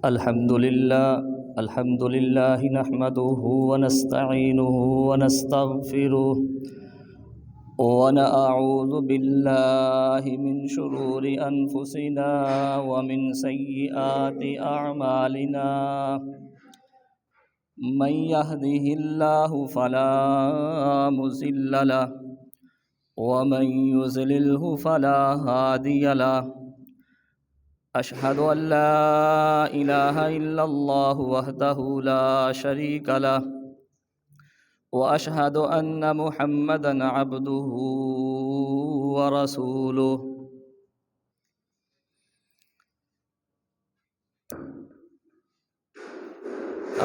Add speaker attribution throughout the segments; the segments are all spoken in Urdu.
Speaker 1: الحمد لله نحمده ونستعينه ونستغفره ونعوذ بالله من شرور أنفسنا ومن سيئات أعمالنا من يهده الله فلا مضل له ومن يضلله فلا هادي له أشهد أن لا إله إلا الله وحده لا شريك له وأشهد أن محمدًا عبده ورسوله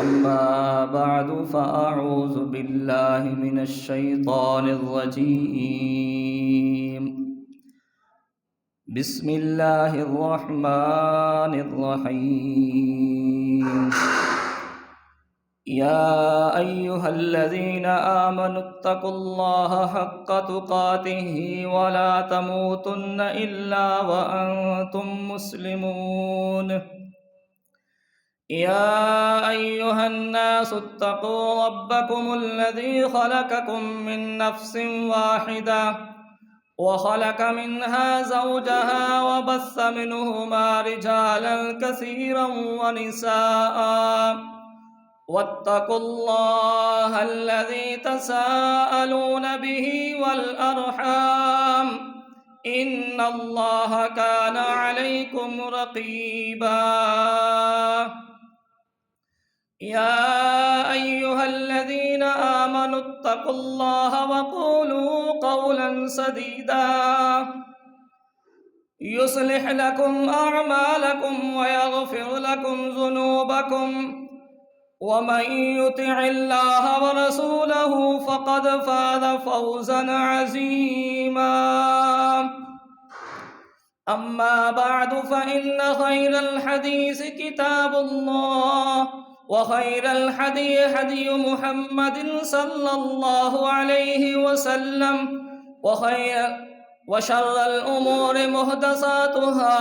Speaker 1: أما بعد فأعوذ بالله من الشيطان الرجيم بسم الله الرحمن الرحيم يا أيها الذين آمنوا اتقوا الله حق تقاته ولا تموتن إلا وأنتم مسلمون يا أيها الناس اتقوا ربكم الذي خلقكم من نفس واحدة وخلق منها زوجها وبث منهما رجالا كثيرا ونساء واتقوا الله الذي تساءلون به والأرحام إن الله كان عليكم رقيبا يا أيها الذين آمنوا اتقوا الله وقولوا قولا سديدا يصلح لكم أعمالكم ويغفر لكم ذنوبكم ومن يطع الله ورسوله فقد فاز فوزا عظيما أما بعد فإن خير الحديث كتاب الله وخير الحدي هدي محمد صلى الله عليه وسلم وشر الأمور محدثاتها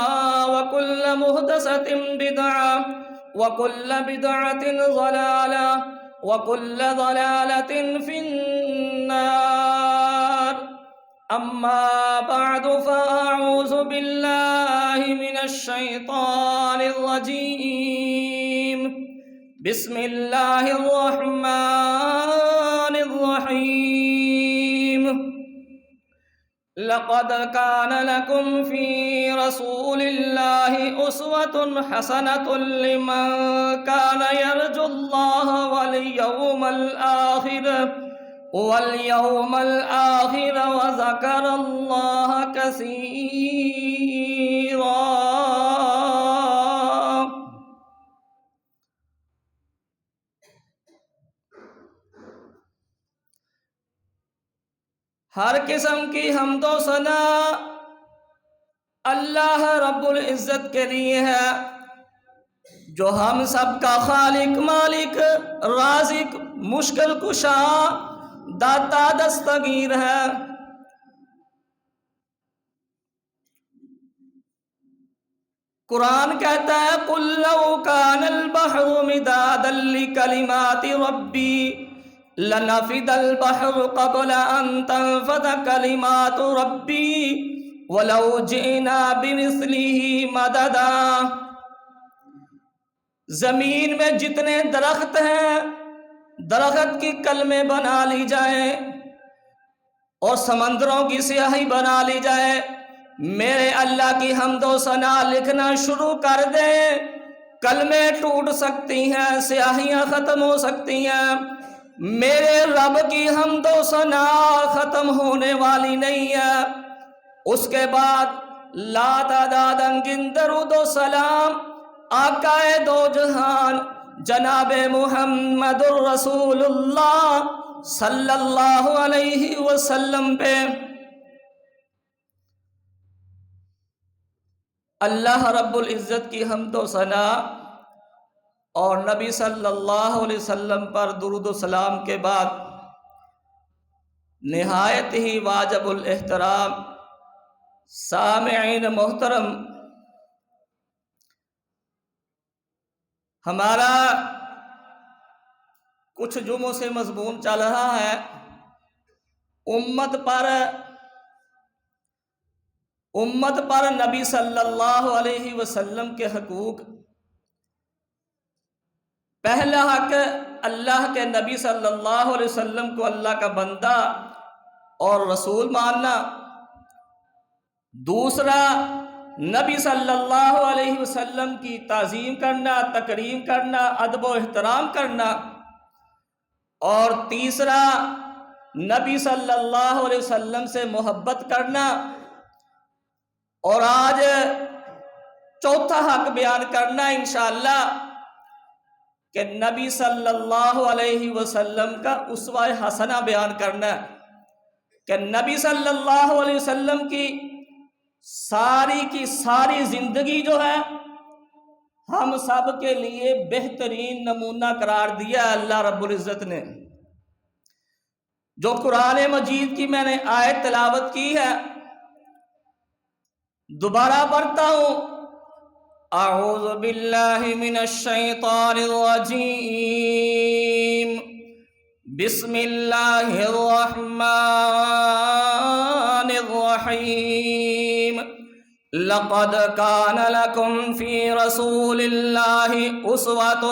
Speaker 1: وكل محدثة بدعة وكل بدعة ضلالة وكل ضلالة في النار أما بعد فأعوذ بالله من الشيطان الرجيم بسم الله الرحمن الرحيم لقد كان لكم في رسول الله أسوة حسنة لمن كان يرجو الله واليوم الآخر وذكر الله كثيرا ہر قسم کی حمد و ثنا اللہ رب العزت کے لیے ہے جو ہم سب کا خالق، مالک، رازق، مشکل کشا، داتا، دستگیر ہے۔ قرآن کہتا ہے قُلْ لَوْ كَانَ الْبَحْرُ مِدَادًا لِكَلِمَاتِ رَبِّي لَنَفِدَ الْبَحْرُ قَبْلَ أَن تَنفَدَ كَلِمَاتُ رَبِّي وَلَوْ جِئْنَا بِمِثْلِهِ مَدَدًا۔ زمین میں جتنے درخت ہیں درخت کی کلمیں بنا لی جائیں اور سمندروں کی سیاہی بنا لی جائے، میرے اللہ کی حمد و ثنا لکھنا شروع کر دیں، کلمیں ٹوٹ سکتی ہیں، سیاہیاں ختم ہو سکتی ہیں، میرے رب کی حمد و ثنا ختم ہونے والی نہیں ہے۔ اس کے بعد لا تعداد انگن درود و سلام آقا دو جہان جناب محمد الرسول اللہ صلی اللہ علیہ وسلم پہ۔ اللہ رب العزت کی حمد و ثنا اور نبی صلی اللہ علیہ وسلم پر درود و سلام کے بعد نہایت ہی واجب الاحترام سامعین محترم، ہمارا کچھ جمعوں سے مضمون چل رہا ہے امت پر نبی صلی اللہ علیہ وسلم کے حقوق۔ پہلا حق اللہ کے نبی صلی اللہ علیہ وسلم کو اللہ کا بندہ اور رسول ماننا۔ دوسرا، نبی صلی اللہ علیہ وسلم کی تعظیم کرنا، تکریم کرنا، ادب و احترام کرنا۔ اور تیسرا، نبی صلی اللہ علیہ وسلم سے محبت کرنا۔ اور آج چوتھا حق بیان کرنا انشاءاللہ کہ نبی صلی اللہ علیہ وسلم کا اسوہ حسنہ بیان کرنا ہے کہ نبی صلی اللہ علیہ وسلم کی ساری زندگی جو ہے ہم سب کے لیے بہترین نمونہ قرار دیا ہے اللہ رب العزت نے۔ جو قرآن مجید کی میں نے آیت تلاوت کی ہے، دوبارہ پڑھتا ہوں۔ اعوذ باللہ من الشیطان الرجیم، بسم اللہ الرحمن الرحیم۔ لقد کان لکم فی رسول اللہ اسوۃ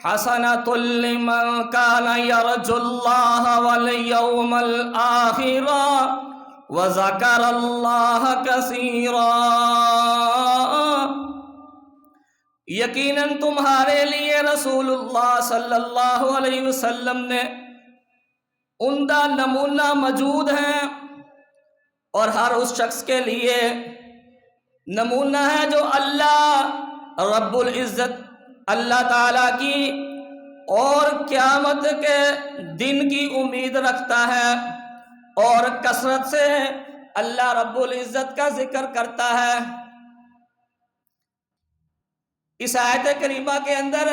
Speaker 1: حسنۃ لمن کان یرجو اللہ والیوم الآخر وذکر اللہ کثیرا۔ یقیناً تمہارے لیے رسول اللہ صلی اللہ علیہ وسلم نے عمدہ نمونہ موجود ہیں، اور ہر اس شخص کے لیے نمونہ ہے جو اللہ رب العزت اللہ تعالیٰ کی اور قیامت کے دن کی امید رکھتا ہے اور کثرت سے اللہ رب العزت کا ذکر کرتا ہے۔ اس آیت کریمہ کے اندر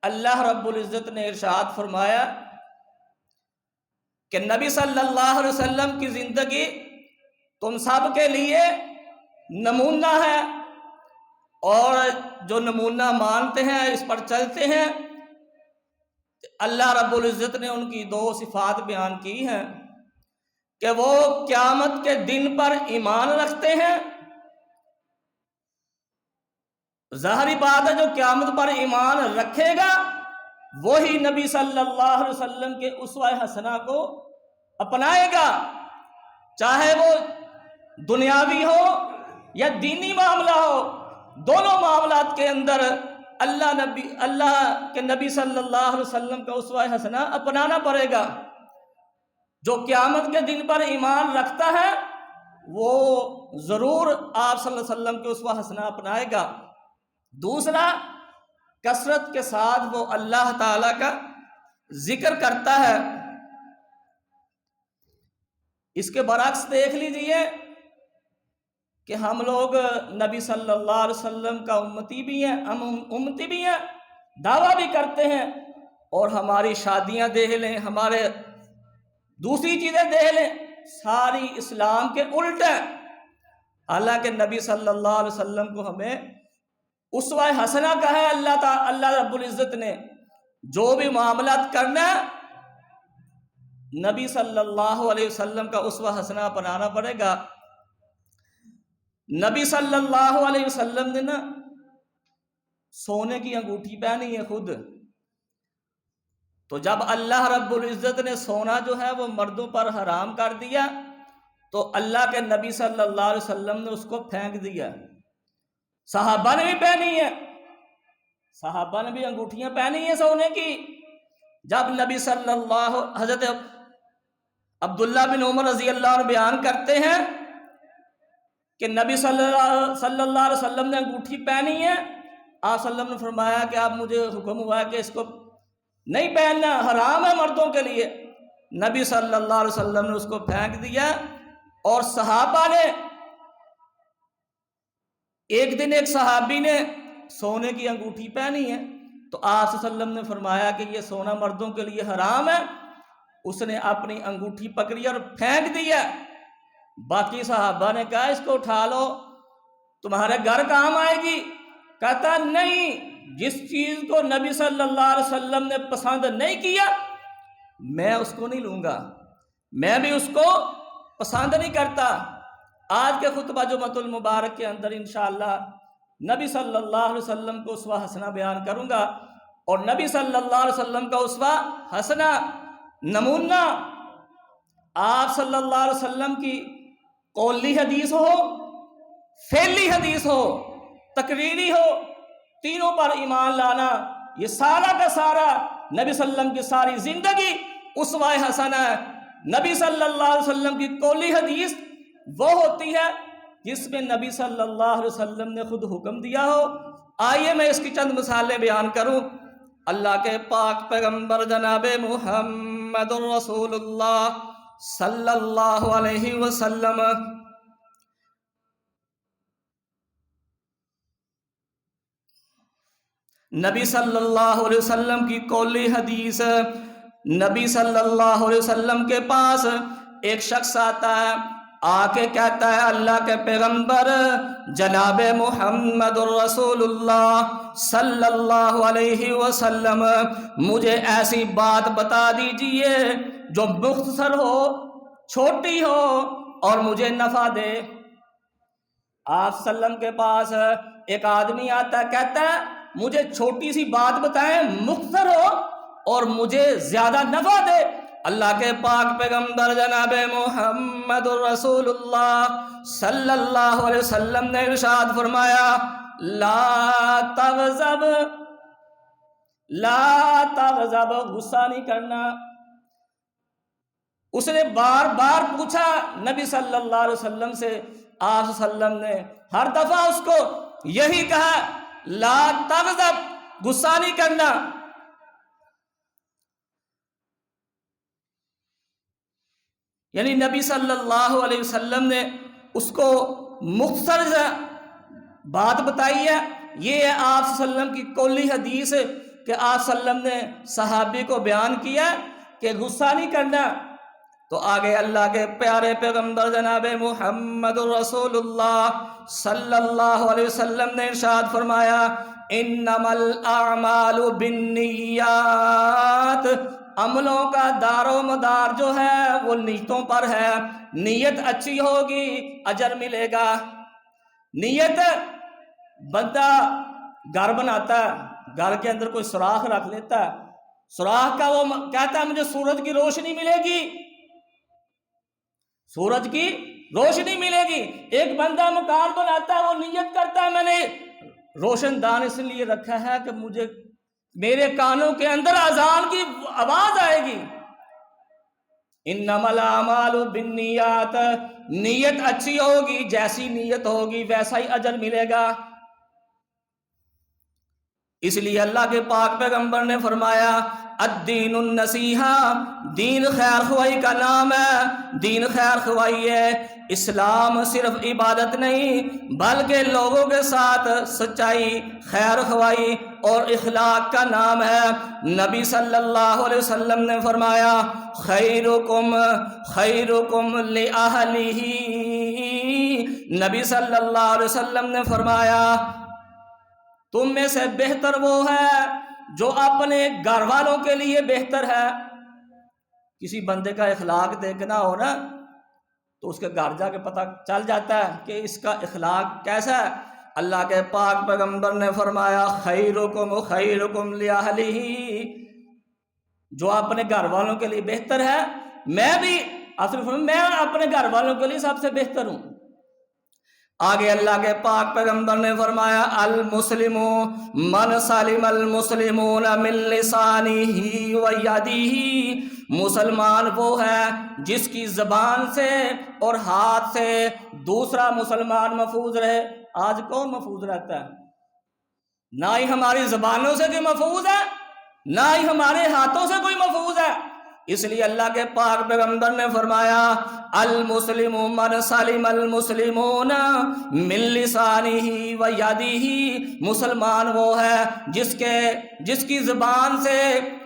Speaker 1: اللہ رب العزت نے ارشاد فرمایا کہ نبی صلی اللہ علیہ وسلم کی زندگی تم سب کے لیے نمونہ ہے، اور جو نمونہ مانتے ہیں اس پر چلتے ہیں۔ اللہ رب العزت نے ان کی دو صفات بیان کی ہیں کہ وہ قیامت کے دن پر ایمان رکھتے ہیں۔ ظاہری بات ہے جو قیامت پر ایمان رکھے گا وہی نبی صلی اللہ علیہ وسلم کے اسوہ حسنہ کو اپنائے گا، چاہے وہ دنیاوی ہو یا دینی معاملہ ہو۔ دونوں معاملات کے اندر اللہ کے نبی صلی اللہ علیہ وسلم کا اسوہ حسنہ اپنانا پڑے گا۔ جو قیامت کے دن پر ایمان رکھتا ہے وہ ضرور آپ صلی اللہ علیہ وسلم کے اسوہ حسنہ اپنائے گا۔ دوسرا، کثرت کے ساتھ وہ اللہ تعالی کا ذکر کرتا ہے۔ اس کے برعکس دیکھ لیجئے کہ ہم لوگ نبی صلی اللہ علیہ وسلم کا امتی بھی ہیں، ہم امتی بھی ہیں، دعویٰ بھی کرتے ہیں، اور ہماری شادیاں دیکھ لیں، ہمارے دوسری چیزیں دیکھ لیں، ساری اسلام کے الٹ ہیں۔ حالانکہ نبی صلی اللہ علیہ وسلم کو ہمیں اسوہ حسنہ کہا ہے اللہ رب العزت نے۔ جو بھی معاملات کرنا نبی صلی اللہ علیہ وسلم کا اسوہ حسنہ اپنانا پڑے گا۔ نبی صلی اللہ علیہ وسلم نے نا سونے کی انگوٹھی پہنی ہے خود، تو جب اللہ رب العزت نے سونا جو ہے وہ مردوں پر حرام کر دیا تو اللہ کے نبی صلی اللہ علیہ وسلم نے اس کو پھینک دیا۔ صحابہ نے بھی پہنی ہے، صحابہ نے بھی انگوٹھیاں پہنی ہیں سونے کی۔ جب نبی صلی اللہ حضرت عبداللہ بن عمر رضی اللہ عنہ بیان کرتے ہیں کہ نبی صلی اللہ علیہ وسلم نے انگوٹھی پہنی ہے، آپ صلی اللہ علیہ وسلم نے فرمایا کہ اب مجھے حکم ہوا ہے کہ اس کو نہیں پہننا، حرام ہے مردوں کے لیے۔ نبی صلی اللہ علیہ وسلم نے اس کو پھینک دیا، اور صحابہ نے ایک دن ایک صحابی نے سونے کی انگوٹھی پہنی ہے تو آپ صلی اللہ علیہ وسلم نے فرمایا کہ یہ سونا مردوں کے لیے حرام ہے۔ اس نے اپنی انگوٹھی پکڑی اور پھینک دیا۔ باقی صحابہ نے کہا اس کو اٹھا لو، تمہارے گھر کام آئے گی۔ کہتا نہیں، جس چیز کو نبی صلی اللہ علیہ وسلم نے پسند نہیں کیا میں اس کو نہیں لوں گا، میں بھی اس کو پسند نہیں کرتا۔ آج کے خطبہ جمعۃ المبارک کے اندر انشاءاللہ نبی صلی اللہ علیہ وسلم کو اسوہ حسنہ بیان کروں گا، اور نبی صلی اللہ علیہ وسلم کا اسوہ حسنہ نمونہ آپ صلی اللہ علیہ وسلم کی قولی حدیث ہو، فعلی حدیث ہو، تقریری ہو، تینوں پر ایمان لانا، یہ سارا کا سارا نبی صلی اللہ علیہ وسلم کی ساری زندگی اسوہ حسنہ ہے۔ نبی صلی اللہ علیہ وسلم کی قولی حدیث وہ ہوتی ہے جس میں نبی صلی اللہ علیہ وسلم نے خود حکم دیا ہو۔ آئیے میں اس کی چند مثالیں بیان کروں۔ اللہ کے پاک پیغمبر جناب محمد رسول اللہ صلی اللہ علیہ وسلم نبی صلی اللہ علیہ وسلم کی قولی حدیث، نبی صلی اللہ علیہ وسلم کے پاس ایک شخص آتا ہے، آ کے کہتا ہے اللہ کے پیغمبر جناب محمد الرسول اللہ صلی اللہ علیہ وسلم مجھے ایسی بات بتا دیجئے جو مختصر ہو، چھوٹی ہو اور مجھے نفع دے۔ آپ صلی اللہ علیہ وسلم کے پاس ایک آدمی آتا ہے، کہتا ہے مجھے چھوٹی سی بات بتائیں، مختصر ہو اور مجھے زیادہ نفع دے۔ اللہ کے پاک پیغمبر جناب محمد رسول اللہ صلی اللہ علیہ وسلم نے ارشاد فرمایا لا تغضب، لا تغضب، غصہ نہیں کرنا۔ اس نے بار بار پوچھا نبی صلی اللہ علیہ وسلم سے، آپ صلی اللہ علیہ وسلم نے ہر دفعہ اس کو یہی کہا لا تغضب، غصہ نہیں کرنا۔ یعنی نبی صلی اللہ علیہ وسلم نے اس کو مختصر بات بتائی ہے۔ یہ ہے آپ صلی اللہ علیہ وسلم کی قولی حدیث کہ آپ صلی اللہ علیہ وسلم نے صحابی کو بیان کیا کہ غصہ نہیں کرنا۔ تو آگے اللہ کے پیارے پیغمبر جناب محمد رسول اللہ صلی اللہ علیہ وسلم نے ارشاد فرمایا انما الاعمال بالنیات، عملوں کا دار و مدار جو ہے وہ نیتوں پر ہے۔ نیت اچھی ہوگی اجر ملے گا۔ نیت، بندہ گھر بناتا ہے، گھر کے اندر کوئی سوراخ رکھ لیتا ہے، سوراخ کا وہ کہتا ہے مجھے سورج کی روشنی ملے گی، سورج کی روشنی ملے گی۔ ایک بندہ مکان بناتا ہے، وہ نیت کرتا ہے میں نے روشن دان اس لیے رکھا ہے کہ مجھے میرے کانوں کے اندر اذان کی آواز آئے گی۔ انما الاعمال بالنیات، نیت اچھی ہوگی، جیسی نیت ہوگی ویسا ہی اجر ملے گا۔ اس لیے اللہ کے پاک پیغمبر نے فرمایا الدین النصیحہ، دین خیر خواہی کا نام ہے، دین خیر خواہی ہے۔ اسلام صرف عبادت نہیں بلکہ لوگوں کے ساتھ سچائی، خیر خواہی اور اخلاق کا نام ہے۔ نبی صلی اللہ علیہ وسلم نے فرمایا خیرکم خیرکم لأہلہ، نبی صلی اللہ علیہ وسلم نے فرمایا تم میں سے بہتر وہ ہے جو اپنے گھر والوں کے لیے بہتر ہے۔ کسی بندے کا اخلاق دیکھنا ہو نا تو اس کے گھر جا کے پتہ چل جاتا ہے کہ اس کا اخلاق کیسا ہے۔ اللہ کے پاک پیغمبر نے فرمایا خیرکم خیرکم لأہلہ، جو اپنے گھر والوں کے لیے بہتر ہے، میں بھی میں اپنے گھر والوں کے لیے سب سے بہتر ہوں۔ آگے اللہ کے پاک پیغمبر نے فرمایا المسلم من سلم المسلمون من لسانہ و یدہ، مسلمان وہ ہے جس کی زبان سے اور ہاتھ سے دوسرا مسلمان محفوظ رہے۔ آج کون محفوظ رہتا ہے؟ نہ ہی ہماری زبانوں سے کوئی محفوظ ہے، نہ ہی ہمارے ہاتھوں سے کوئی محفوظ ہے۔ اس لیے اللہ کے پاک پیغمبر نے فرمایا المسلم من سلم المسلمون من لسانہ و یدہ، مسلمان وہ ہے جس کی زبان سے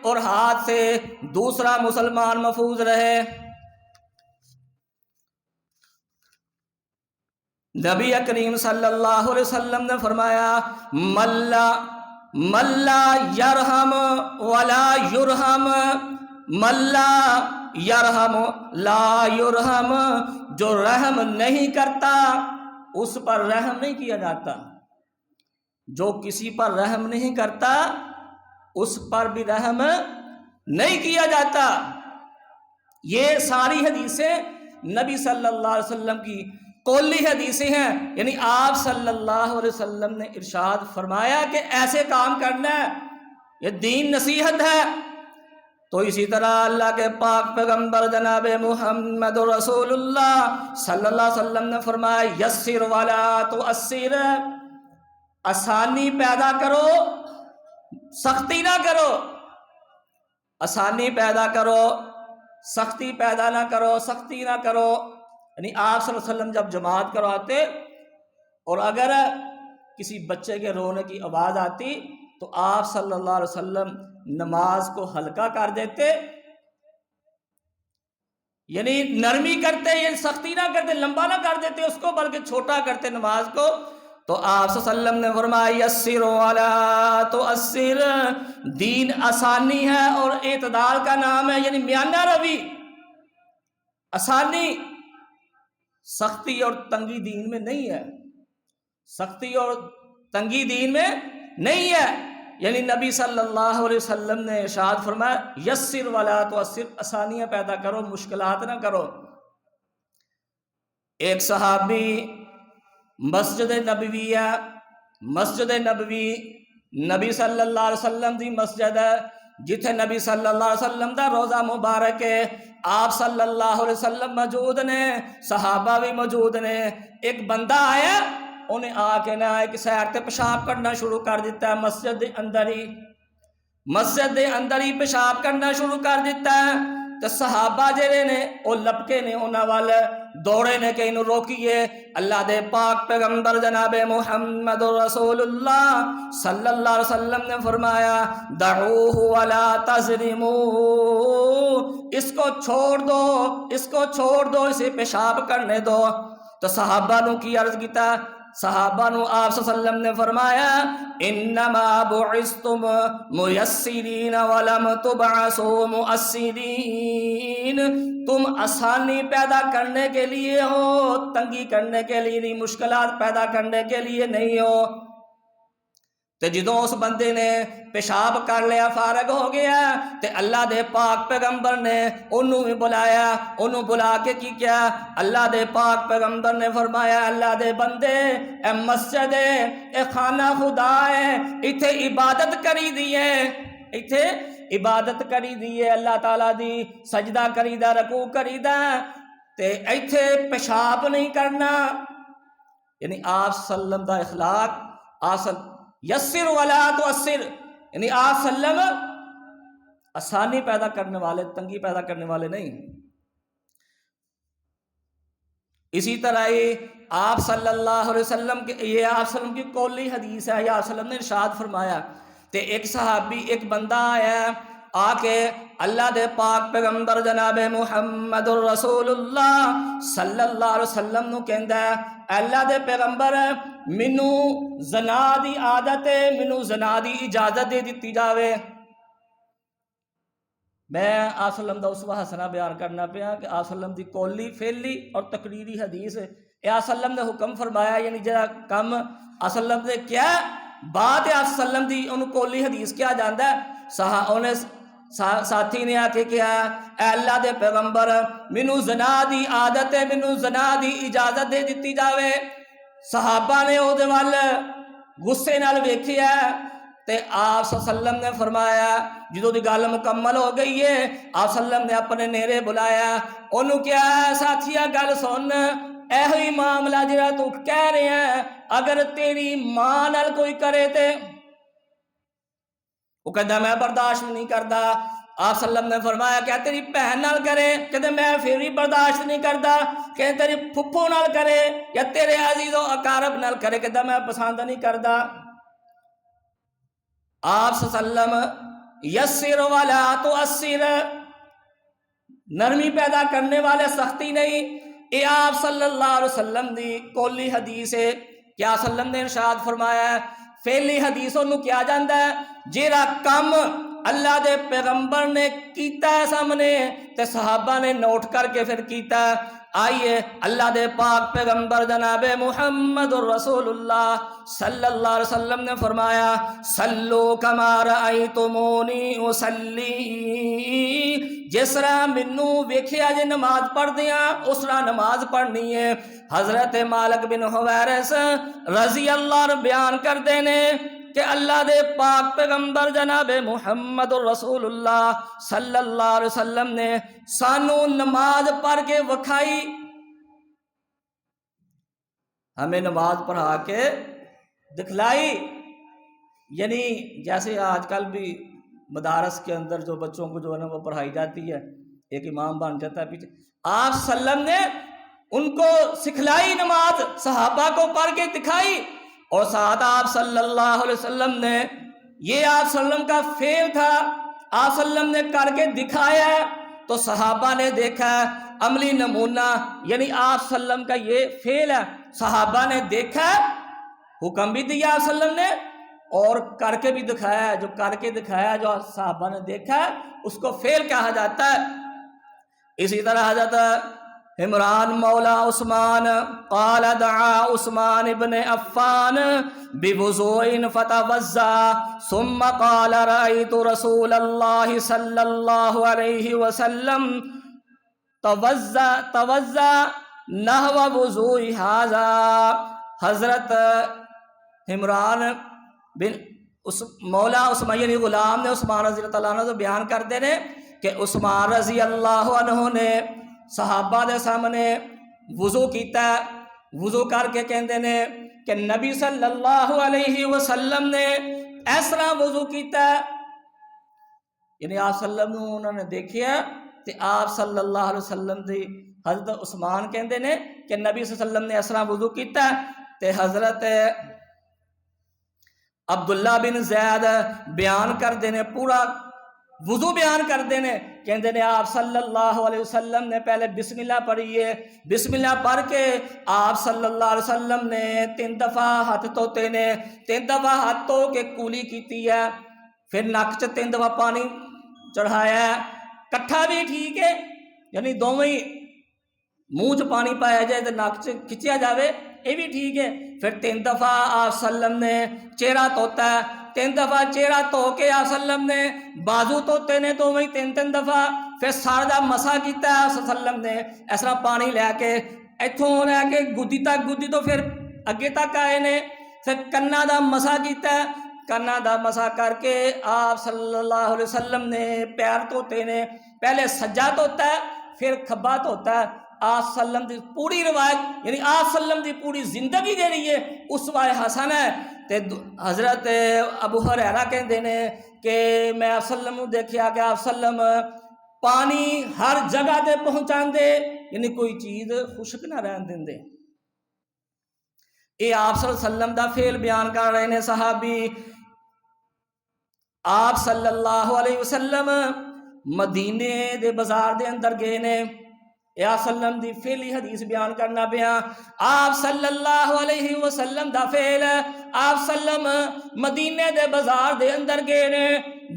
Speaker 1: اور ہاتھ سے دوسرا مسلمان محفوظ رہے۔ نبی کریم صلی اللہ علیہ وسلم نے فرمایا ملا یرحم ولا یرحم، ملا یرحم لا یرحم، جو رحم نہیں کرتا اس پر رحم نہیں کیا جاتا، جو کسی پر رحم نہیں کرتا اس پر بھی رحم نہیں کیا جاتا۔ یہ ساری حدیثیں نبی صلی اللہ علیہ وسلم کی قولی حدیثیں ہیں، یعنی آپ صلی اللہ علیہ وسلم نے ارشاد فرمایا کہ ایسے کام کرنا ہے، یہ دین نصیحت ہے۔ تو اسی طرح اللہ کے پاک پیغمبر جناب محمد رسول اللہ صلی اللہ علیہ وسلم نے فرمایا یسر ولا تعسر، آسانی پیدا کرو سختی نہ کرو، آسانی پیدا کرو سختی پیدا نہ کرو، سختی نہ کرو۔ یعنی آپ صلی اللہ علیہ وسلم جب جماعت کرواتے اور اگر کسی بچے کے رونے کی آواز آتی تو آپ صلی اللہ علیہ وسلم نماز کو ہلکا کر دیتے، یعنی نرمی کرتے، یعنی سختی نہ کرتے، لمبا نہ کر دیتے اس کو بلکہ چھوٹا کرتے نماز کو۔ تو آپ صلی اللہ علیہ وسلم نے فرمایا یسر ولا تعسر، دین آسانی ہے اور اعتدال کا نام ہے، یعنی میانہ روی، آسانی، سختی اور تنگی دین میں نہیں ہے، سختی اور تنگی دین میں نہیں ہے۔ یعنی نبی صلی اللہ علیہ وسلم نے ارشاد فرمایا یسر ولا تعسر، آسانیاں پیدا کرو مشکلات نہ کرو۔ ایک صحابی مسجد نبوی ہے، مسجد نبوی نبی صلی اللہ علیہ وسلم دی مسجد ہے جتھے نبی صلی اللہ علیہ وسلم دا روزہ مبارک ہے، آپ صلی اللہ علیہ وسلم موجود نے، صحابہ بھی موجود نے۔ ایک بندہ آیا، انہیں آ کے نہ ایک سیر تے پیشاب کرنا شروع کر دیتا ہے، مسجد دے اندر ہی، مسجد دے اندر ہی پیشاب کرنا شروع کر دیتا ہے۔ تو صحابہ جڑے نے وہ لپکے نے انہاں وال، دوڑے نے کہ انہوں روکیے۔ اللہ دے پاک پیغمبر جناب محمد رسول اللہ صلی اللہ علیہ وسلم نے فرمایا دعوہ ولا تظلموا، اس کو چھوڑ دو، اس کو چھوڑ دو، اسے پیشاب کرنے دو۔ تو صحابہ نو کی عرض کیتا، صحابہ نو آپ صلی اللہ علیہ وسلم نے فرمایا انما بعثتم میسرین ولم تبعثوا مؤثرین، تم آسانی پیدا کرنے کے لیے ہو، تنگی کرنے کے لیے نہیں، مشکلات پیدا کرنے کے لیے نہیں ہو۔ تو جدوں اس بندے نے پیشاب کر لیا، فارغ ہو گیا، تے اللہ دے پاک پیغمبر نے انہوں بھی بلایا، انہوں بلا کے کی کیا، اللہ دے پاک پیغمبر نے فرمایا اللہ دے بندے، اے مسجد ہے، اے خانہ خدا ہے، ایتھے عبادت کری دی ہے، ایتھے عبادت کری دی ہے اللہ تعالیٰ دی، سجدہ کری دا، رکوع کری دا، تے ایتھے پیشاب نہیں کرنا۔ یعنی آپ صلی اللہ علیہ وسلم دا اخلاق، یسر ولا تعسر، یعنی آپ صلی اللہ علیہ وسلم آسانی پیدا کرنے والے، تنگی پیدا کرنے والے نہیں۔ اسی طرح آپ صلی اللہ علیہ وسلم کے، یہ آپ صلی اللہ علیہ وسلم کی قولی حدیث ہے، یا آپ صلی اللہ علیہ وسلم نے ارشاد فرمایا کہ ایک صحابی، ایک بندہ آیا آ کے اللہ دے پاک پیغمبر جناب محمد الرسول اللہ صلی اللہ علیہ وسلم نو کہندا ہے اللہ دے پیغمبر مینو زنا دی عادت ہے، مینو زنا دی اجازت دے دیتی جاوے۔ میں آپ صلی اللہ علیہ وسلم دا اسوہ حسنہ بیان کرنا پیا کہ آپ صلی اللہ علیہ وسلم دی قولی، فعلی اور تقریری حدیث ہے۔ آپ صلی اللہ علیہ وسلم نے حکم فرمایا، یعنی جڑا کم آپ صلی اللہ علیہ وسلم نے کیا بات ہے، آپ صلی اللہ علیہ وسلم دی انہوں قولی حدیث کیا جاندا ہے، انہیں ساتھی نے آ کے کیا اے اللہ دے پیغمبر مینو زنا دی عادت ہے، مینو زنا دی اجازت دے دیتی جاوے۔ صحابہ نے او دے وال غصے نال ویکھیا تے آپ صلی اللہ علیہ وسلم نے فرمایا جدوں دی گل مکمل ہو گئی ہے، آپ صلی اللہ علیہ وسلم نے اپنے نیرے بلایا، انہوں کیا ساتھیا گل سن، ایہی معاملہ جڑا تو کہہ رہے ہیں اگر تیری ماں نال کوئی کرے تے وہ کہتا میں برداشت نہیں کرتا۔ آپ صلی اللہ علیہ وسلم نے فرمایا کہ تیری بہن نال کرے، کہتے میں پھر بھی برداشت نہیں کرتا، کہ تیری پھپھو نال کرے یا تیرے عزیز و اقارب نال کرے، کہتا میں پسند نہیں کرتا۔ آپ صلی اللہ علیہ وسلم یسر ولا تعسر، نرمی پیدا کرنے والے، سختی نہیں۔ یہ آپ صلی اللہ علیہ وسلم دی قولی حدیث ہے کہ آپ صلی اللہ علیہ وسلم نے ارشاد فرمایا فعلی حدیث انہوں کیا جاندہ ہے جیڑا کم اللہ دے پیغمبر نے کیتا ہے سامنے تے صحابہ نے نوٹ کر کے پھر کیتا ہے. آئیے اللہ دے پاک پیغمبر جناب محمد رسول اللہ صلی اللہ علیہ وسلم نے فرمایا صلو کما رأیتمونی اصلی، جس طرح مینوں ویکھیا جے نماز پڑھ دیاں اس طرح نماز پڑھنی ہے. حضرت مالک بن حویرث رضی اللہ عنہ بیان کر دینے کہ اللہ دے پاک پیغمبر جناب محمد رسول اللہ صلی اللہ علیہ وسلم نے سانو نماز پڑھ کے وکھائی، ہمیں نماز پڑھا کے دکھلائی. یعنی جیسے آج کل بھی مدارس کے اندر جو بچوں کو جو ہے نا وہ پڑھائی جاتی ہے، ایک امام بن جاتا ہے پیچھے، آپ صلی اللہ علیہ وسلم نے ان کو سکھلائی نماز، صحابہ کو پڑھ کے دکھائی. اور ساتھ آپ صلی اللہ علیہ وسلم نے یہ آپ صلی اللہ علیہ وسلم کا فعل تھا، آپ صلی اللہ علیہ وسلم نے کر کے دکھایا تو صحابہ نے دیکھا عملی نمونہ، یعنی آپ صلی اللہ علیہ وسلم کا یہ فعل ہے، صحابہ نے دیکھا، حکم بھی دیا آپ صلی اللہ علیہ وسلم نے اور کر کے بھی دکھایا. جو کر کے دکھایا جو صحابہ نے دیکھا اس کو فعل کہا جاتا ہے. اسی طرح حضرت عمران مولا عثمان قال دعا عثمان ابن عفان بوضوء فتوضا ثم قال رأيت رسول اللہ صلی اللہ علیہ وسلم توضا نحو وضوء ھذا. حضرت عمران بن مولا عثمان یعنی غلام نے عثمان رضی اللہ عنہ سے بیان کر دے رہے کہ عثمان رضی اللہ عنہ نے صحابہ دے سامنے وضو کیتا، وضو کر کے کہندے نے کہ نبی صلی اللہ علیہ وسلم نے اس طرح وضو کیتا، یعنی آپ صلی اللہ علیہ وسلم انہوں نے دیکھیا تے آپ صلی اللہ علیہ وسلم دی حضرت عثمان کہندے نے کہ نبی صلی اللہ علیہ وسلم نے اس طرح وضو کیتا. تے حضرت عبداللہ بن زید بیان کر دینے پورا وضو بیان کر دینے کہندے نے آپ صلی اللہ علیہ وسلم نے پہلے بسم اللہ پڑھی ہے، بسم اللہ پڑھ کے آپ صلی اللہ علیہ وسلم نے 3 دفعہ ہاتھ دھوتے نے، 3 دفعہ ہاتھ دھو کے کولی کیتی ہے، پھر نک چ 3 دفعہ پانی چڑھایا ہے، کٹھا بھی ٹھیک ہے یعنی دونوں منہ چ پانی پایا جائے تو نک چ کھچیا جاوے یہ بھی ٹھیک ہے. پھر 3 دفعہ آپ صلی اللہ علیہ وسلم نے چہرہ دھوتا ہے، 3 دفعہ چہرہ دھو کے آپ صلی اللہ علیہ وسلم نے بازو دھوتے نے دونوں 3 دفعہ، پھر سارا دا مسا کیتا ہے آپ صلی اللہ علیہ وسلم نے اس طرح پانی لے کے اتھوں لے کے گدی تک، گدی تو پھر اگے تک آئے نے، پھر کنا دا مسا کیتا ہے، کنا دا مسا کر کے آپ صلی اللہ علیہ وسلم نے پیر دھوتے نے، پہلے سجا دھوتا ہے پھر کھبا دھوتا ہے. آپ صلی اللہ علیہ وسلم دی پوری روایت یعنی آپ صلی اللہ علیہ وسلم دی پوری زندگی دے رہی ہے اسوہ حسن ہے. تے حضرت ابو ہریرہ کہندے نے کہ میں آپ صلی اللہ علیہ وسلم دیکھیا کہ آپ صلی اللہ علیہ وسلم پانی ہر جگہ تے پہنچان دے یعنی کوئی چیز خشک نہ رہن دیں. یہ آپ صلی اللہ علیہ وسلم دا فعل بیان کر رہے ہیں صحابی. آپ صلی اللہ علیہ وسلم مدینے دے بازار دے اندر گئے نے، یا صلی اللہ علیہ وسلم دی فعلی حدیث بیان کرنا پیا. آپ صلی اللہ علیہ وسلم دا فعل، آپ صلی اللہ علیہ وسلم مدینے دے بازار دے اندر گئے نے،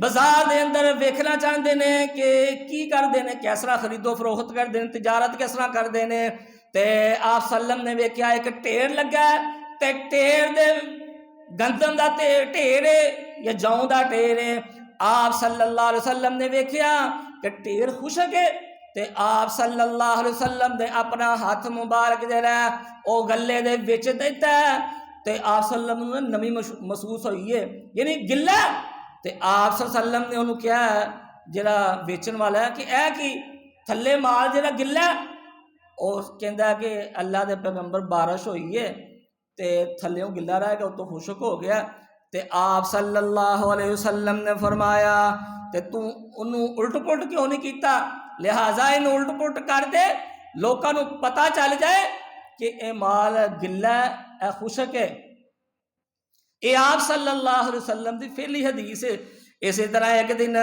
Speaker 1: بازار دے اندر ویکھنا چاہتے ہیں کہ کی کر دینے، کس طرح خرید و فروخت کر دینے، تجارت کس طرح کر دینے. تے آپ صلی اللہ علیہ وسلم نے ویکھیا ایک ٹھیر لگا ہے تے ٹھیر دے گندم دا ٹھیر ہے یا جاؤں دا ٹھیر ہے. آپ صلی اللہ علیہ وسلم نے ویکھیا کہ ٹھیر خشک ہے تے آپ صلی اللہ علیہ وسلم نے اپنا ہاتھ مبارک دے رہا او گلے دے وچ دیتا ہے تے آپ صلی اللہ علیہ وسلم نے نمی محسوس ہوئی ہے یعنی گلا. تے آپ صلی اللہ علیہ وسلم نے انہوں کیا ہے جڑا بیچن والا ہے کہ اے کی تھلے مال جڑا گلا او کہندا ہے کہ اللہ دے پیغمبر بارش ہوئی ہے تے تھلیوں گلا رہ گیا تو خشک ہو گیا. تے آپ صلی اللہ علیہ وسلم نے فرمایا تے تو انہوں الٹ پلٹ کیوں نہیں کیتا، لہٰذا انہوں الٹ پلٹ کر دے لوکاں نوں پتہ چل جائے کہ اے مال گلا ہے اے خشک ہے. اے آپ صلی اللہ علیہ وسلم دی فعلی حدیث ہے. اسی طرح ایک دن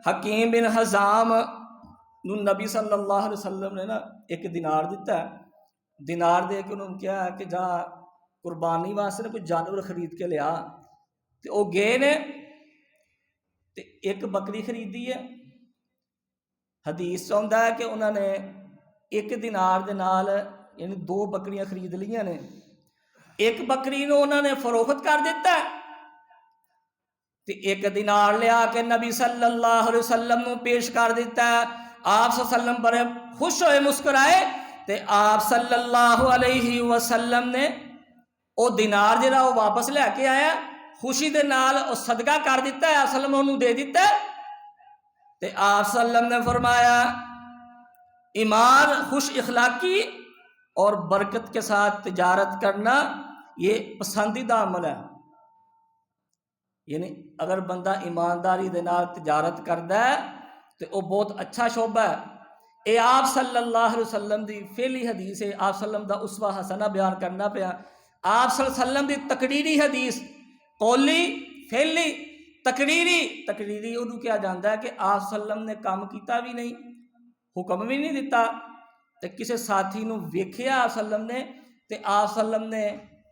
Speaker 1: حکیم بن حزام نو نبی صلی اللہ علیہ وسلم نے نا ایک دینار دیتا ہے. دینار دے کے انہوں نے کیا کہ جا قربانی واسطے کوئی جانور خرید کے لیا. تے وہ گئے نے تے ایک بکری خریدی ہے. حدیث چاہتا ہے کہ انہوں نے 1 دینار دے نال یعنی 2 بکریاں خرید لیاں نے. ایک بکری نو انہوں نے فروخت کر دیتا ہے تے 1 دینار لیا کے نبی صلی اللہ علیہ وسلم نو پیش کر دیتا ہے. آپ صلی اللہ علیہ وسلم بڑے خوش ہوئے، مسکرائے تے آپ صلی اللہ علیہ وسلم نے او دینار جڑا وہ واپس لے کے آیا، خوشی دے نال او صدقہ کر دیتا ہے. آپ صلی اللہ علیہ وسلم انہوں دے دیتا ہے تے آپ صلی اللہ علیہ وسلم نے فرمایا ایمان، خوش اخلاقی اور برکت کے ساتھ تجارت کرنا یہ پسندیدہ عمل ہے. یعنی اگر بندہ ایمانداری دے نال تجارت کردا ہے تو وہ بہت اچھا شعبہ ہے. اے آپ صلی اللہ علیہ وسلم دی فعلی حدیث ہے. آپ صلی اللہ علیہ وسلم دا اسوہ حسنہ بیان کرنا پیا. آپ صلی اللہ علیہ وسلم دی تقریری حدیث، قولی، فعلی، تقریری انہوں کیا جاندا ہے کہ آپ صلی اللہ علیہ وسلم نے کام کیتا بھی نہیں، حکم بھی نہیں دیتا تے کسے ساتھی نو ویکھیا آپ صلی اللہ علیہ وسلم نے تے آپ صلی اللہ علیہ وسلم نے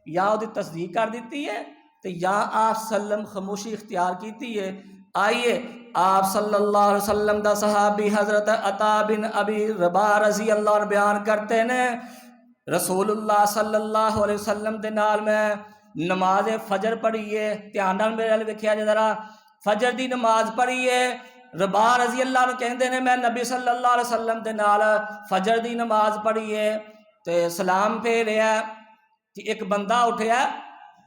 Speaker 1: یا وہ تصدیق کر دیتی ہے تے یا آپ صلی اللہ علیہ وسلم خاموشی اختیار کیتی ہے. آئیے آپ صلی اللہ علیہ وسلم دا صحابی حضرت عطا بن ابی رباح رضی اللہ عنہ بیان کرتے ہیں رسول اللہ صلی اللہ علیہ وسلم دے نال میں نماز فجر پڑھیے. دھیان نال میرے ول ویکھیا جے ذرا، فجر دی نماز پڑھیے. رباح رضی اللہ عنہ کہندے نے میں نبی صلی اللہ علیہ وسلم دے نال فجر دی نماز پڑھیے تے سلام پھیریا کہ ایک بندہ اٹھیا،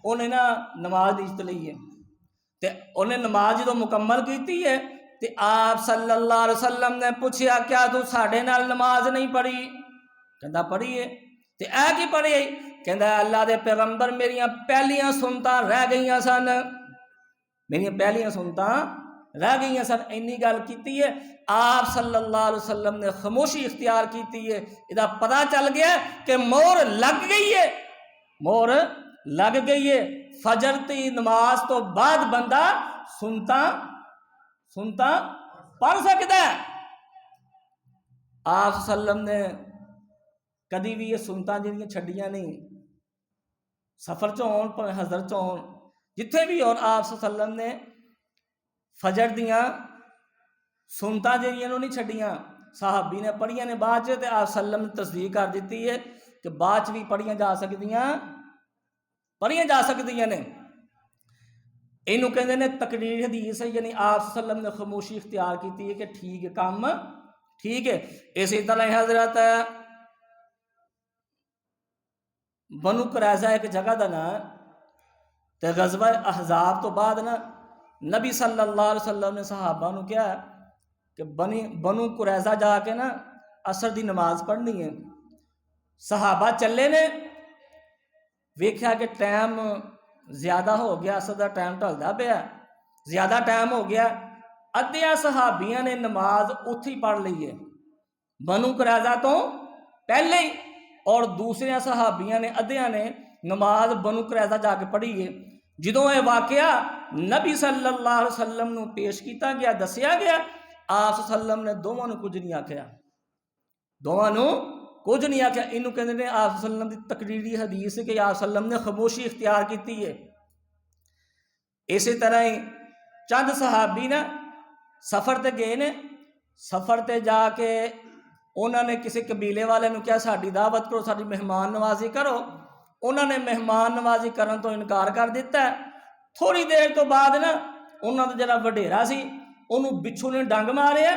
Speaker 1: انہیں نا نماز دی اجت لئی ہے تے انہیں نماز جدوں مکمل کیتی ہے تے آپ صلی اللہ علیہ وسلم نے پوچھیا کیا تو ساڈے نال نماز نہیں پڑھی؟ کہندا پڑھی ہے. تے اے کی پڑھی؟ کہندا اللہ دے پیغمبر میریاں پہلیاں سنتاں رہ گئیاں سن، میریاں پہلیاں سنتاں رہ گئیاں سن. اینی گل کیتی ہے. آپ صلی اللہ علیہ وسلم نے خاموشی اختیار کیتی ہے. ادا پتہ چل گیا کہ مور لگ گئی ہے، مور لگ گئی ہے. فجر کی نماز تو بعد بندہ سنتا پڑھ سکتا ہے. آپ صلی اللہ علیہ وسلم نے کدی بھی یہ سنتا جہاں چھڈیاں نہیں، سفر چون پر حضر چون جتھے بھی اور آپ صلی اللہ علیہ وسلم نے فجر دیاں سنتا جہاں نہیں چھڈیاں. صحابی نے پڑھیاں نے بعد تے آپ صلی اللہ علیہ وسلم نے تصدیق کر دیتی ہے کہ بعد بھی پڑھیاں جا سکدیاں نے. اینو کہندے نے تقریر حدیث ہے، یعنی آپ صلی اللہ علیہ وسلم نے خاموشی اختیار کی ہے کہ ٹھیک ہے، کام ٹھیک ہے. اسی طرح حضرت بنو قریظہ ایک جگہ دا نا تے غزوہ احزاب تو بعد نا نبی صلی اللہ علیہ وسلم نے صحابہ نو کیا کہ بنو قریظہ جا کے نا عصر دی نماز پڑھنی ہے. صحابہ چلے نے، ویکھیا کہ ٹائم زیادہ ہو گیا، عصر دا ٹائم ٹلدا پیا، زیادہ ٹائم ہو گیا. ادھیاں صحابیاں نے نماز اتھی پڑھ لی ہے بنو قریظہ تو پہلے ہی، اور دوسرے صحابیاں نے ادھیاں نے نماز بنو قریظہ جا کے پڑھی ہے. جدوں یہ واقعہ نبی صلی اللہ علیہ وسلم نو پیش کیتا گیا، دسیا گیا، آپ صلی اللہ علیہ وسلم نے دونوں نو کچھ نہیں آکھیا، دونوں نو کچھ نہیں آکھیا. انہوں کہتے ہیں آپ صلی اللہ علیہ وسلم دی تقریری حدیث ہے کہ آپ صلی اللہ علیہ وسلم نے خاموشی اختیار کیتی ہے. اسی طرح ہی چند صحابی نا سفر تے گئے نے، سفر تے جا کے انہوں نے کسی قبیلے والے نو کیا ساڈی دعوت کرو، ساڈی مہمان نوازی کرو. انہوں نے مہمان نوازی کرن تو انکار کر دیتا ہے. تھوڑی دیر تو بعد نا انہوں نے جڑا وڈیرا سی انہوں بچھو نے ڈنگ ماریا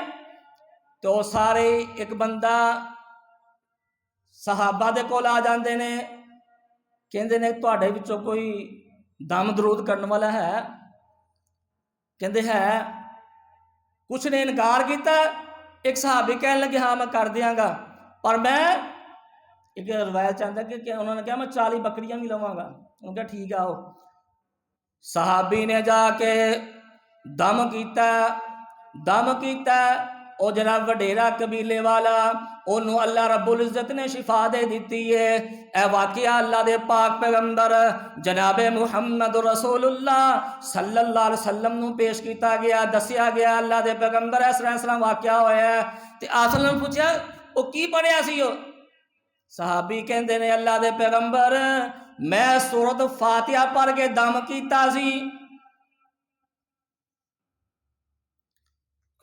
Speaker 1: تو سارے ایک بندہ صحابہ دے کول آ جاندے نے، کہندے نے تواڈے وچوں کوئی دم درود کرن والا ہے؟ کہندے ہے. کچھ نے انکار کیتا. ایک صحابی کہنے لگے ہاں میں کر دیاں گا، پر میں ایک روایت چاہتا کہ انہوں نے کہا میں 40 بکریاں بھی لواں گا. انہوں نے کہا ٹھیک ہے آؤ. صحابی نے جا کے دم کیتا او جناب وڈیرا قبیلے والا انہوں اللہ رب العزت نے شفا دے دیتی ہے. اے واقعہ اللہ دے پاک پیغمبر جناب محمد رسول اللہ صلی اللہ علیہ وسلم نو پیش کیتا گیا، دسیا گیا اللہ دے پیغمبر اس طرح واقعہ ہویا ہے. تے آپ صلی اللہ علیہ وسلم پوچھا او کی پڑھیا سی؟ صحابی کہندے نے اللہ دے پیغمبر میں سورۃ فاتحہ پڑھ کے دم کیتا سی.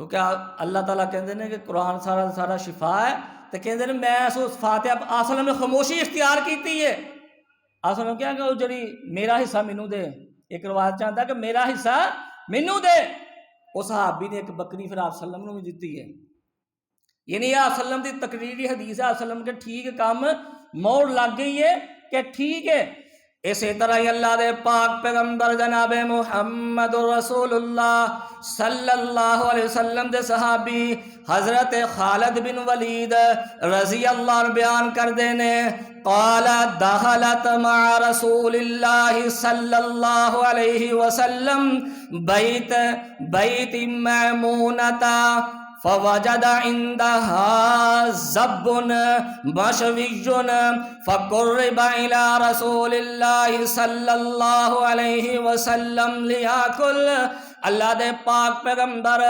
Speaker 1: کیونکہ اللہ تعالیٰ کہتے ہیں کہ قرآن سارا سارا شفا ہے، تو کہتے ہیں میں اس فاتحہ اصل میں خاموشی اختیار کیتی ہے، اصل میں کیا کہ وہ جڑی میرا حصہ مینوں دے، ایک روایت چاہتا ہے کہ میرا حصہ مینوں دے، اس صحابی نے ایک بکری پھر آپ صلی اللہ علیہ وسلم نے دیتی ہے، یعنی آپ صلی اللہ علیہ وسلم کی تقریری حدیث ہے، آپ صلی اللہ علیہ وسلم کے ٹھیک کام موڑ لگ گئی ہے کہ ٹھیک ہے۔ اسی طرح ہی اللہ دے پاک پیغمبر جناب محمد رسول اللہ صلی اللہ علیہ وسلم دے صحابی حضرت خالد بن ولید رضی اللہ عنہ بیان کر دینے قال دخلت مع رسول اللہ صلی اللہ علیہ وسلم بیت میمونتا فوجد عندها زب مشوی فقرب الى رسول اللہ صلی اللہ علیہ وسلم لیاکل۔ اللہ دے پاک پیغمبر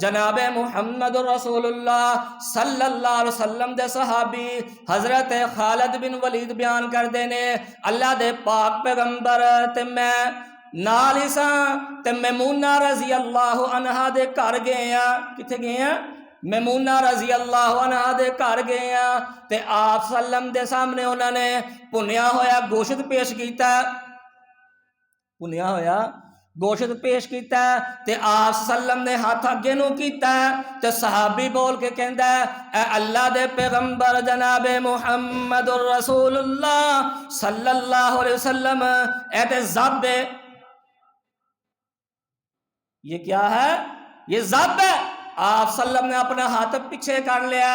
Speaker 1: جناب محمد رسول اللہ صلی اللہ علیہ وسلم دے صحابی حضرت خالد بن ولید بیان کر دینے اللہ دے پاک پیغمبر تے میں نال ہی ساں تے میمونہ رضی اللہ عنہا دے گھر گئے ہیں، کتھے گئے ہیں؟ میمونہ رضی اللہ عنہا دے گھر گئے ہیں تے آپ صلی اللہ علیہ وسلم دے سامنے انہوں نے پنیا ہویا گوشت پیش کیتا ہے، پنیا ہویا گوشت پیش کیتا ہے تے آپ صلی اللہ علیہ وسلم نے ہاتھ اگے نو کیتا ہے تے صحابی بول کے کہندا ہے اے اللہ دے پیغمبر جناب محمد رسول اللہ صلی اللہ علیہ وسلم اے تے ذب ہے، یہ کیا ہے؟ یہ ذب ہے۔ آپ صلی اللہ علیہ وسلم نے اپنا ہاتھ پیچھے کر لیا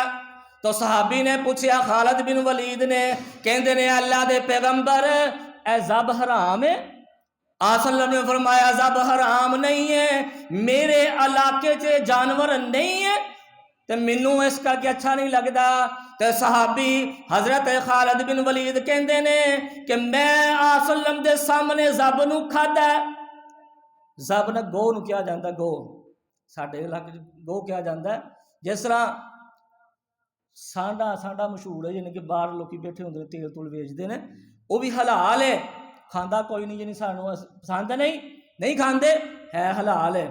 Speaker 1: تو صحابی نے پوچھا خالد بن ولید نے کہندے نے اللہ دے پیغمبر اے ذب حرام ہے؟ آپ صلی اللہ علیہ وسلم نے فرمایا ذب حرام نہیں ہے، میرے علاقے سے جانور نہیں ہے تے مینوں اس کا کہ اچھا نہیں لگدا۔ تے صحابی حضرت خالد بن ولید کہندے نے کہ میں آپ صلی اللہ علیہ وسلم دے سامنے ذب نو کھادا ہے۔ ذب نہ گو نو کیا جاندا، گو ساڈے علاقے گو کیا جاندا ہے، جس طرح سانڈا مشہور ہے، یعنی کہ باہر لوکی بیٹھے ہوندے تیل تول ویچدے نے، وہ بھی حلال ہے، کھاندا کوئی نہیں، یعنی سانوں پسند نہیں کھاندے، ہے حلال ہے۔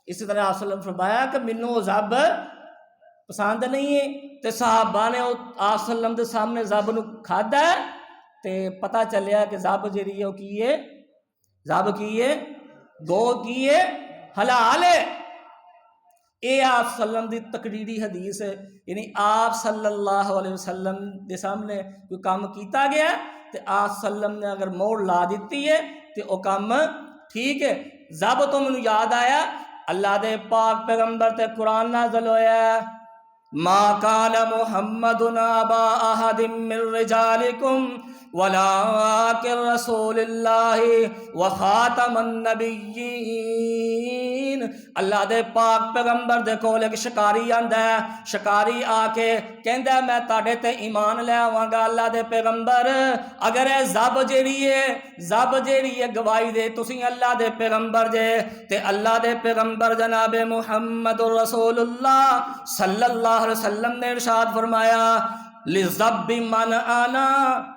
Speaker 1: اسی طرح آپ صلی اللہ علیہ وسلم نے فرمایا کہ مینوں ذب پسند نہیں ہے، تے صحابہ نے آپ صلی اللہ علیہ وسلم دے سامنے ذب نو کھادا ہے تے پتہ چلیا کہ ذب جیڑی ہے وہ کی ہے، ذب کی ہے، گو کی ہے، حلال ہے۔ اے آپ صلی اللہ علیہ وسلم دی تقریری حدیث ہے، یعنی آپ صلی اللہ علیہ وسلم دے سامنے کوئی کام کیتا گیا تے آپ صلی اللہ علیہ وسلم نے اگر موڑ لا دیتی ہے تے او کام ٹھیک ہے۔ ذب تو مینوں یاد آیا اللہ دے پاک پیغمبر تے قرآن نازل ہویا ہے ما کان محمد ابا احد من رجالکم ولکن رسول اللہ وخاتم النبیین۔ اللہ دے پاک پیغمبر دے کول ایک شکاری آندا ہے، شکاری آ کے کہندا ہے میں تاڈے تے ایمان لے آواں گا اللہ دے پیغمبر اگر اے ذب جیڑی ہے گواہی دے تسی اللہ دے پیغمبر جے تے اللہ دے پیغمبر جناب محمد رسول اللہ صلی اللہ علیہ وسلم نے ارشاد فرمایا لِلذَّبِّ مَنْ آنا،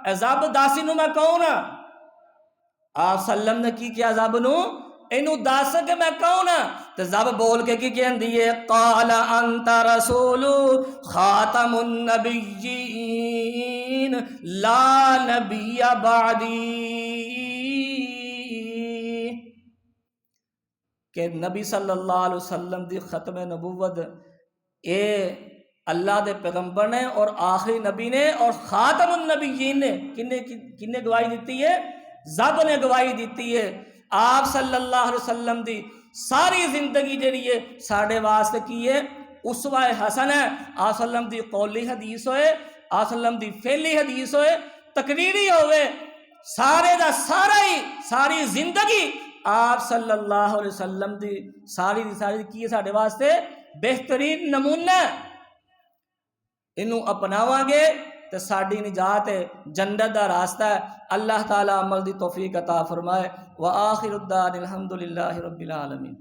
Speaker 1: اے ذب داسی نو میں کون ہاں؟ آپ صلی اللہ علیہ وسلم نے کی کیا ذب نو؟ اینو دس کہ میں کون ہاں؟ تے ذب بول کے کی کہندی ہے قال انت رسول خاتم النبیین لا نبی بعدی، کہ نبی صلی اللہ علیہ وسلم دی ختم نبوت اے اللہ دے پیغمبر نے اور آخری نبی نے اور خاتم النبیین نے کنے گواہی دیتی ہے؟ ذب نے گواہی دیتی ہے۔ آپ صلی اللہ علیہ وسلم دی ساری زندگی جڑی ہے ساڈے واسطے کی ہے؟ اسوہ حسن ہے۔ آپ صلی اللہ علیہ وسلم دی قولی حدیث ہوئے، آپ صلی اللہ علیہ وسلم دی فعلی حدیث ہوئے، تقریری ہوئے، سارے دا سارا ہی ساری زندگی آپ صلی اللہ علیہ وسلم دی ساری کی ہے ساڈے واسطے بہترین نمونہ۔ انہوں اپناواں گے تو ساڈی نجات ہے، جنت دا راستہ ہے۔ اللہ تعالیٰ عمل دی توفیق عطا فرمائے۔ وآخر الدعوانا الحمدللہ رب العالمین۔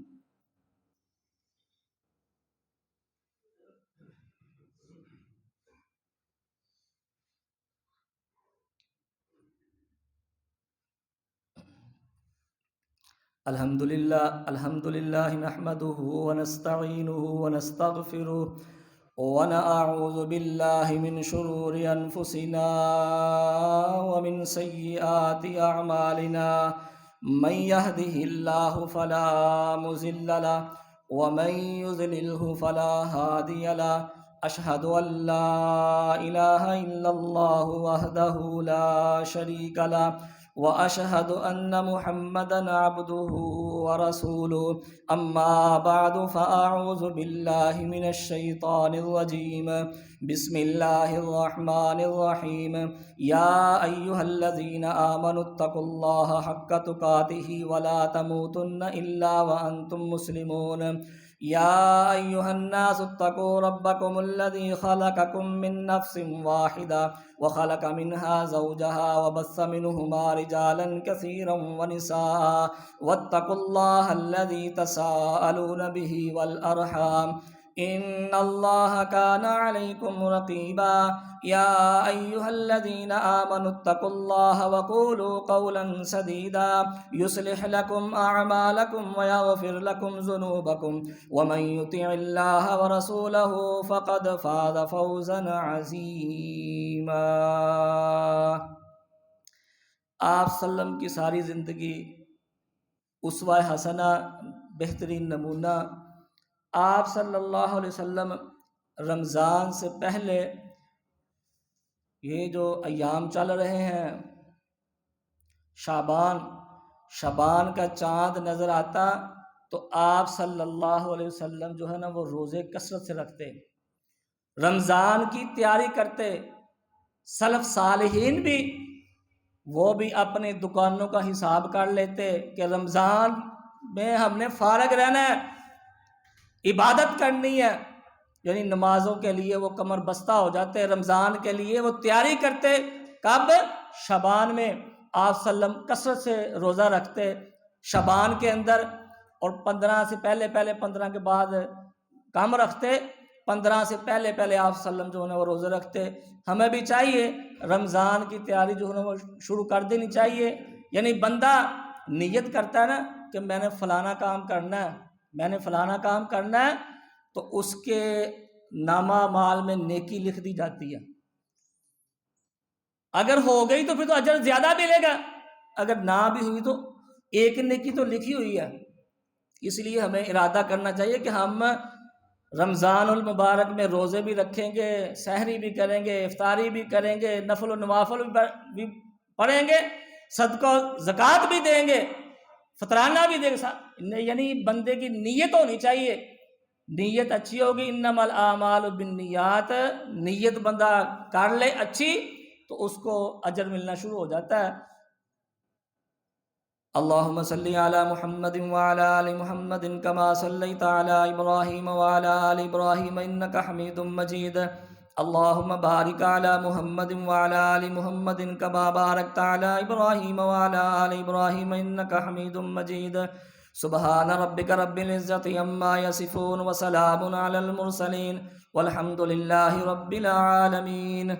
Speaker 1: الحمد للہ نحمده ونستعینه ونستغفره ونعوذ باللہ من شرور انفسنا ومن سیئات اعمالنا من يهده اللہ فلا مضل له ومن يضلله فلا هادی له اشہد ان لا الہ الا اللہ وحدہ لا شریک له وأشهد أن محمدًا عبده ورسوله أما بعد فأعوذ بالله من الشيطان الرجيم بسم الله الرحمن الرحيم يا أيها الذين آمنوا اتقوا الله حق تقاته ولا تموتن إلا وأنتم مسلمون يا أيها الناس اتقوا ربكم الذي خلقكم من نفس واحدة وخلق منها زوجها وبث منهما رجالا كثيرا ونساء واتقوا الله الذي تساءلون به والأرحام إن الله كان عليكم رقيبا يا أيها الذين آمنوا اتقوا الله وقولوا قولا سديدا يصلح لكم أعمالكم ويغفر لكم ذنوبكم ومن يطع الله ورسوله فقد فاز فوزا عظيما۔ آپ صلی اللہ علیہ وسلم کی ساری زندگی اسوہ حسنہ، بہترین نمونہ۔ آپ صلی اللہ علیہ وسلم رمضان سے پہلے یہ جو ایام چل رہے ہیں، شعبان کا چاند نظر آتا تو آپ صلی اللہ علیہ وسلم جو ہے نا وہ روزے کثرت سے رکھتے، رمضان کی تیاری کرتے۔ سلف صالحین بھی وہ بھی اپنے دکانوں کا حساب کر لیتے کہ رمضان میں ہم نے فارغ رہنا ہے، عبادت کرنی ہے، یعنی نمازوں کے لیے وہ کمر بستہ ہو جاتے، رمضان کے لیے وہ تیاری کرتے۔ کب؟ شعبان میں۔ آپ صلی اللہ علیہ وسلم کثرت سے روزہ رکھتے شعبان کے اندر، اور 15 سے پہلے 15 کے بعد کم رکھتے، 15 سے پہلے آپ صلی اللہ علیہ وسلم جو ہے وہ روزہ رکھتے۔ ہمیں بھی چاہیے رمضان کی تیاری جو ہے وہ شروع کر دینی چاہیے۔ یعنی بندہ نیت کرتا ہے نا کہ میں نے فلانا کام کرنا ہے، میں نے فلانا کام کرنا ہے، تو اس کے نامہ مال میں نیکی لکھ دی جاتی ہے۔ اگر ہو گئی تو پھر تو اجر زیادہ ملے گا، اگر نہ بھی ہوئی تو ایک نیکی تو لکھی ہوئی ہے۔ اس لیے ہمیں ارادہ کرنا چاہیے کہ ہم رمضان المبارک میں روزے بھی رکھیں گے، سحری بھی کریں گے، افطاری بھی کریں گے، نفل و نوافل بھی پڑھیں گے، صدقہ و زکوٰۃ بھی دیں گے، فطرانہ بھی دیں گے۔ یعنی بندے کی نیت ہونی چاہیے، نیت اچھی ہوگی۔ انما الاعمال بالنیات، نیت بندہ کر لے اچھی تو اس کو اجر ملنا شروع ہو جاتا ہے۔ اللہم صلی علی محمد وعلی آل محمد کما صلیت علی ابراہیم وعلی آل ابراہیم انکا حمید مجید۔ اللہم بارک علی محمد وعلی آل محمد کما بارکت علی ابراہیم وعلی آل ابراہیم انکا حمید مجید۔ سبحان ربک رب العزت عما یصفون وسلام علی المرسلین والحمد للہ رب العالمین۔